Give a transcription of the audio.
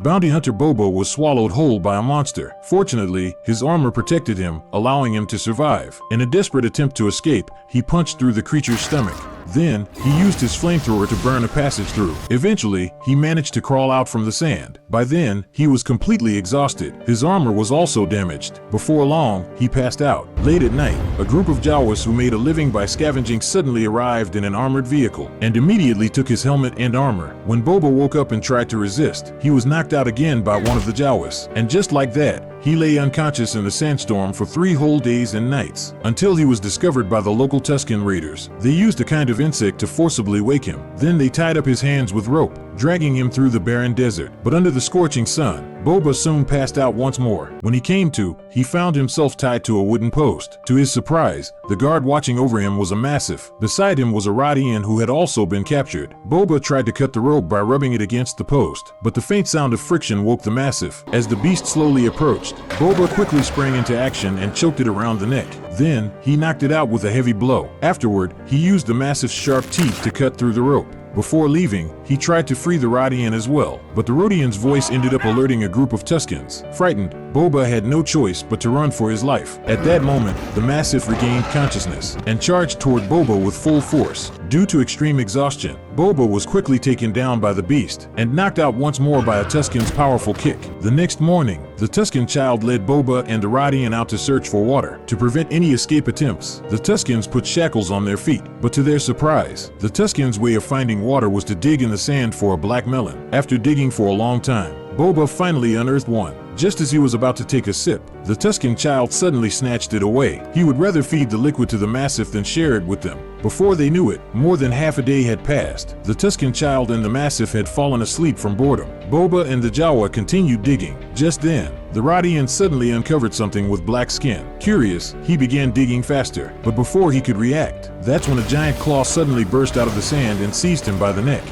Bounty hunter Boba was swallowed whole by a monster. Fortunately, his armor protected him, allowing him to survive. In a desperate attempt to escape, he punched through the creature's stomach. Then, he used his flamethrower to burn a passage through. Eventually, he managed to crawl out from the sand. By then, he was completely exhausted. His armor was also damaged. Before long, he passed out. Late at night, a group of Jawas who made a living by scavenging suddenly arrived in an armored vehicle and immediately took his helmet and armor. When Boba woke up and tried to resist, he was knocked out again by one of the Jawas. And just like that, he lay unconscious in the sandstorm for 3 whole days and nights, until he was discovered by the local Tusken raiders. They used a kind of insect to forcibly wake him. Then they tied up his hands with rope, dragging him through the barren desert. But under the scorching sun, Boba soon passed out once more. When he came to, he found himself tied to a wooden post. To his surprise, the guard watching over him was a massif. Beside him was a Rodian who had also been captured. Boba tried to cut the rope by rubbing it against the post, but the faint sound of friction woke the massif. As the beast slowly approached, Boba quickly sprang into action and choked it around the neck. Then, he knocked it out with a heavy blow. Afterward, he used the massif's sharp teeth to cut through the rope. Before leaving, he tried to free the Rodian as well, but the Rodian's voice ended up alerting a group of Tuskens. Frightened, Boba had no choice but to run for his life. At that moment, the Massif regained consciousness and charged toward Boba with full force. Due to extreme exhaustion, Boba was quickly taken down by the beast and knocked out once more by a Tusken's powerful kick. The next morning, the Tusken child led Boba and the Rodian out to search for water. To prevent any escape attempts, the Tuskens put shackles on their feet, but to their surprise, the Tuskens' way of finding water was to dig in the sand for a black melon. After digging for a long time, Boba finally unearthed one. Just as he was about to take a sip, the Tusken child suddenly snatched it away. He would rather feed the liquid to the Massif than share it with them. Before they knew it, more than half a day had passed. The Tusken child and the Massif had fallen asleep from boredom. Boba and the Jawa continued digging. Just then, the Rodian suddenly uncovered something with black skin. Curious, he began digging faster, but before he could react, that's when a giant claw suddenly burst out of the sand and seized him by the neck.